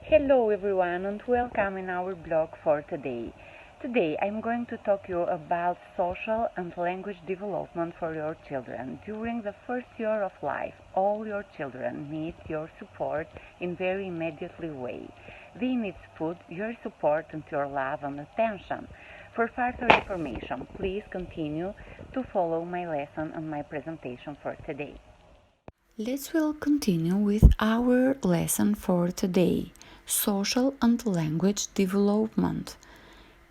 Hello everyone and welcome in our blog for today. Today I'm going to talk to you about social and language development for your children. During the first year of life, all your children need your support in very immediately way. They need food, your support and your love and attention. For further information, please continue to follow my lesson and my presentation for today. Will continue with our lesson for today, social and language development.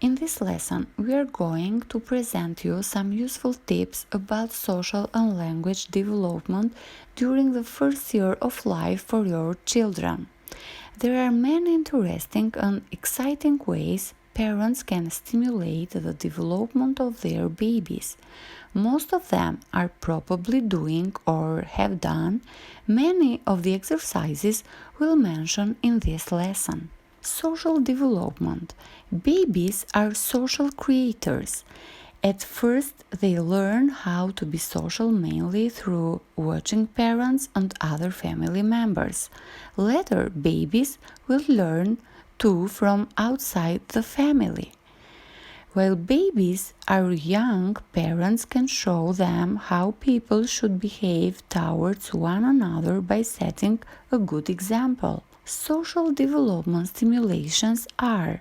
In this lesson, we are going to present you some useful tips about social and language development during the first year of life for your children. There are many interesting and exciting ways parents can stimulate the development of their babies. Most of them are probably doing or have done many of the exercises we'll mention in this lesson. Social development. Babies are social creators. At first, they learn how to be social mainly through watching parents and other family members. Later, babies will learn too from outside the family. While babies are young, parents can show them how people should behave towards one another by setting a good example. Social development stimulations are: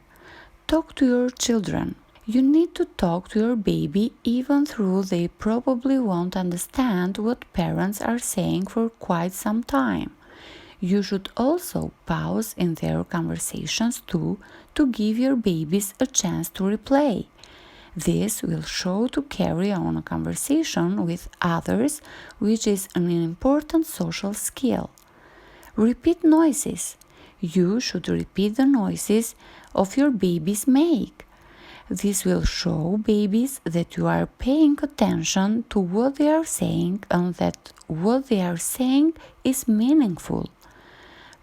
talk to your children. You need to talk to your baby even though they probably won't understand what parents are saying for quite some time. You should also pause in their conversations too to give your babies a chance to replay. This will show to carry on a conversation with others, which is an important social skill. Repeat noises. You should repeat the noises of your babies make. This will show babies that you are paying attention to what they are saying and that what they are saying is meaningful.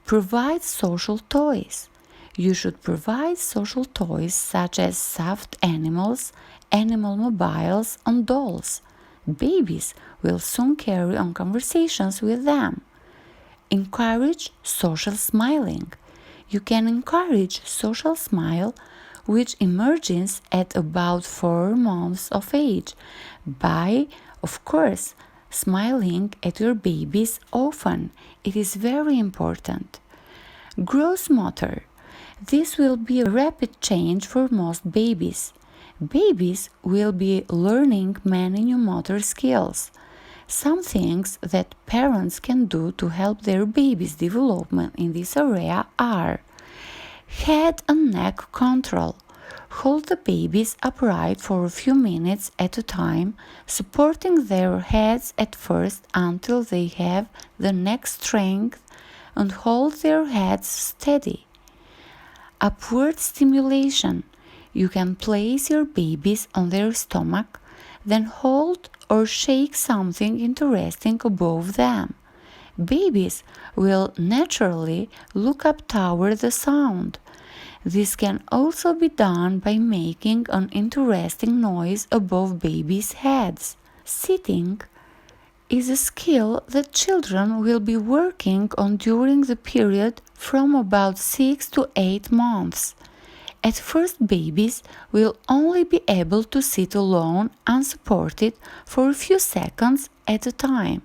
Provide social toys. You should provide social toys such as stuffed animals, animal mobiles, and dolls. Babies will soon carry on conversations with them. Encourage social smiling. You can encourage social smile, which emerges at about 4 months of age, by, of course, smiling at your babies often. It is very important. Gross motor. This will be a rapid change for most babies. Babies will be learning many new motor skills. Some things that parents can do to help their babies' development in this area are: head and neck control. Hold the babies upright for a few minutes at a time, supporting their heads at first until they have the neck strength, and hold their heads steady. Upward stimulation. You can place your babies on their stomach, then hold or shake something interesting above them. Babies will naturally look up toward the sound. This can also be done by making an interesting noise above babies' heads. Sitting is a skill that children will be working on during the period from about 6 to 8 months. At first, babies will only be able to sit alone unsupported for a few seconds at a time.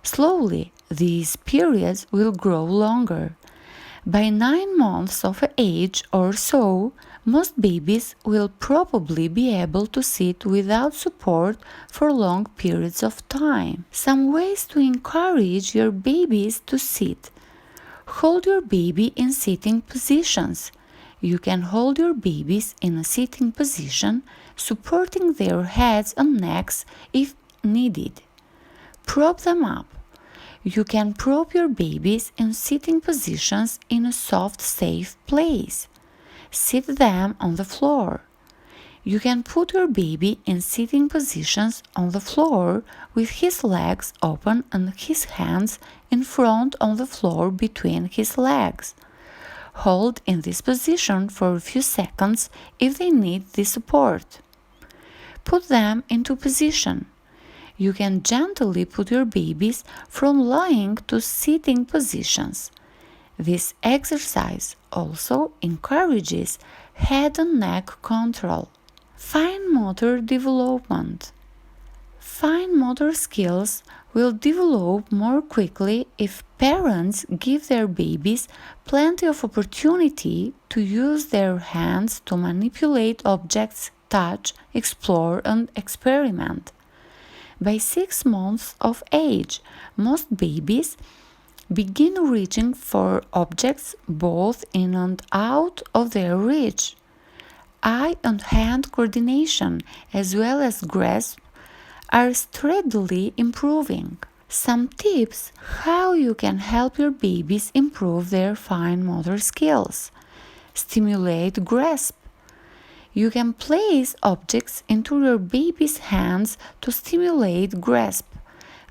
Slowly, these periods will grow longer. By 9 months of age or so, most babies will probably be able to sit without support for long periods of time. Some ways to encourage your babies to sit. Hold your baby in sitting positions. You can hold your babies in a sitting position, supporting their heads and necks if needed. Prop them up. You can prop your babies in sitting positions in a soft, safe place. Sit them on the floor. You can put your baby in sitting positions on the floor with his legs open and his hands in front on the floor between his legs. Hold in this position for a few seconds if they need the support. Put them into position. You can gently put your babies from lying to sitting positions. This exercise also encourages head and neck control. Fine motor development. Fine motor skills will develop more quickly if parents give their babies plenty of opportunity to use their hands to manipulate objects, touch, explore, and experiment. By 6 months of age, most babies begin reaching for objects both in and out of their reach. Eye and hand coordination, as well as grasp, are steadily improving. Some tips how you can help your babies improve their fine motor skills. Stimulate grasp. You can place objects into your baby's hands to stimulate grasp.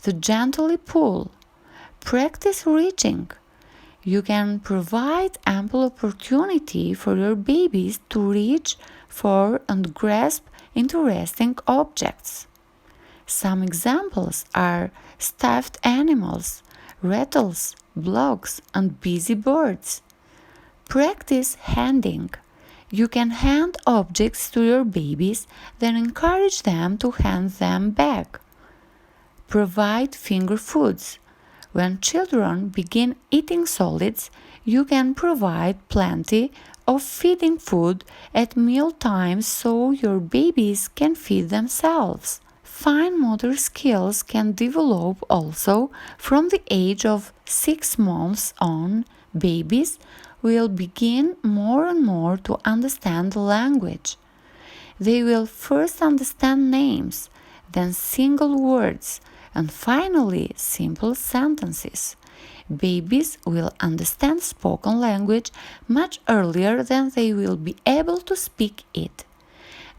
To gently pull. Practice reaching. You can provide ample opportunity for your babies to reach for and grasp interesting objects. Some examples are stuffed animals, rattles, blocks, and busy birds. Practice handing. You can hand objects to your babies, then encourage them to hand them back. Provide finger foods. When children begin eating solids, you can provide plenty of feeding food at meal times so your babies can feed themselves. Fine motor skills can develop also from the age of 6 months on. Babies will begin more and more to understand language. They will first understand names, then single words, and finally simple sentences. Babies will understand spoken language much earlier than they will be able to speak it.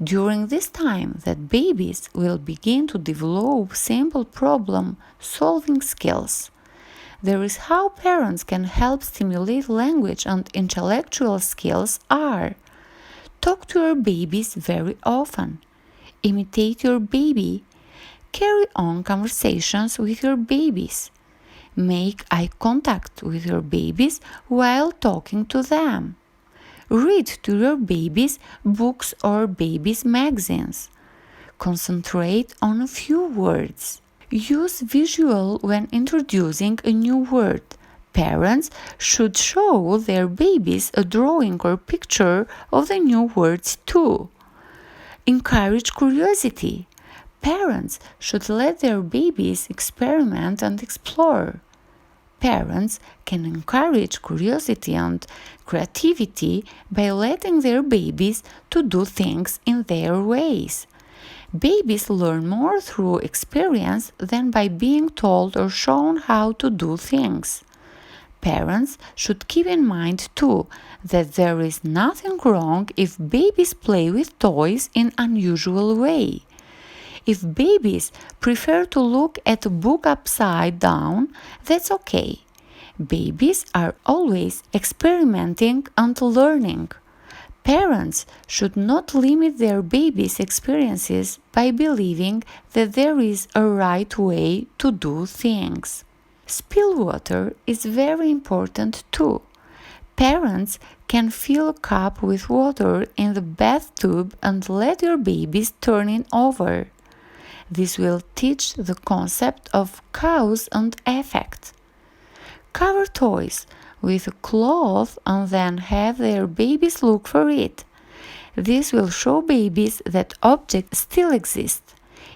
During this time that babies will begin to develop simple problem-solving skills. There is how parents can help stimulate language and intellectual skills are. Talk to your babies very often. Imitate your baby. Carry on conversations with your babies. Make eye contact with your babies while talking to them. Read to your babies books or babies' magazines. Concentrate on a few words. Use visual when introducing a new word. Parents should show their babies a drawing or picture of the new words too. Encourage curiosity. Parents should let their babies experiment and explore. Parents can encourage curiosity and creativity by letting their babies to do things in their ways. Babies learn more through experience than by being told or shown how to do things. Parents should keep in mind too that there is nothing wrong if babies play with toys in an unusual way. If babies prefer to look at a book upside down, that's okay. Babies are always experimenting and learning. Parents should not limit their babies' experiences by believing that there is a right way to do things. Spill water is very important too. Parents can fill a cup with water in the bathtub and let your babies turn it over. This will teach the concept of cause and effect. Cover toys with a cloth and then have their babies look for it. This will show babies that objects still exist,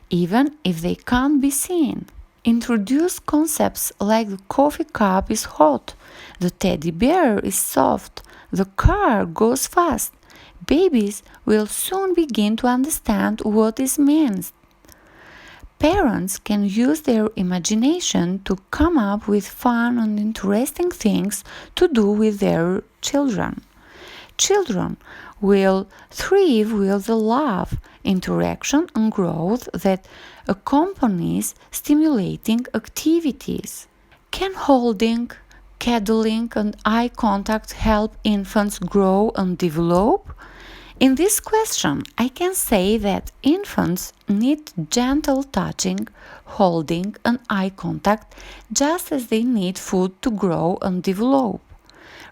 even if they can't be seen. Introduce concepts like the coffee cup is hot, the teddy bear is soft, the car goes fast. Babies will soon begin to understand what this means. Parents can use their imagination to come up with fun and interesting things to do with their children. Children will thrive with the love, interaction, and growth that accompanies stimulating activities. Can holding, cuddling, and eye contact help infants grow and develop? In this question, I can say that infants need gentle touching, holding, and eye contact just as they need food to grow and develop.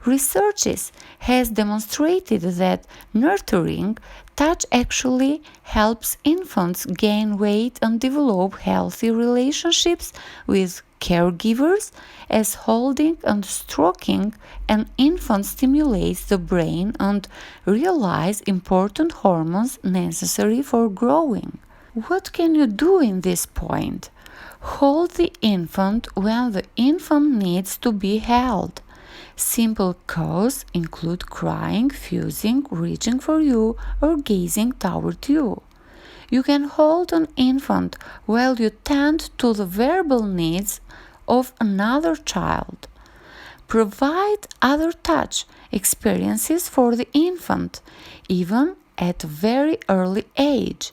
Researches has demonstrated that nurturing touch actually helps infants gain weight and develop healthy relationships with caregivers, as holding and stroking an infant stimulates the brain and release important hormones necessary for growing. What can you do in this point? Hold the infant when the infant needs to be held. Simple cause include crying, fusing, reaching for you, or gazing toward you. You can hold an infant while you tend to the verbal needs of another child. Provide other touch experiences for the infant, even at a very early age.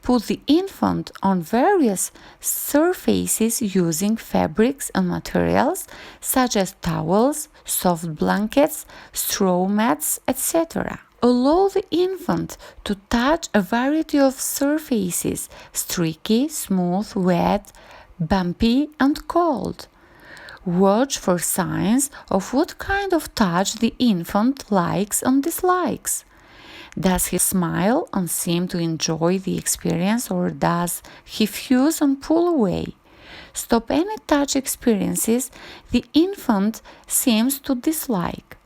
Put the infant on various surfaces using fabrics and materials such as towels, soft blankets, straw mats, etc. Allow the infant to touch a variety of surfaces: streaky, smooth, wet, bumpy, and cold. Watch for signs of what kind of touch the infant likes and dislikes. Does he smile and seem to enjoy the experience, or does he fuse and pull away? Stop any touch experiences the infant seems to dislike.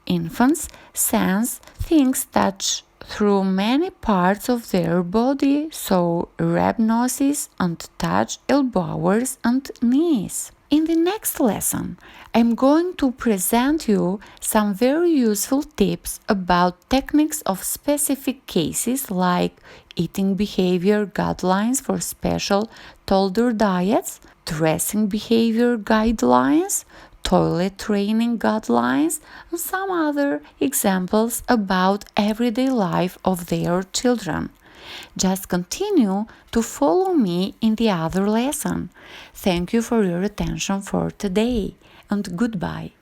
Infants sense things touch through many parts of their body, so rub noses and touch elbows and knees. In the next lesson, I'm going to present you some very useful tips about techniques of specific cases like eating behavior guidelines for special toddler diets, dressing behavior guidelines, toilet training guidelines, and some other examples about everyday life of their children. Just continue to follow me in the other lesson. Thank you for your attention for today, and goodbye.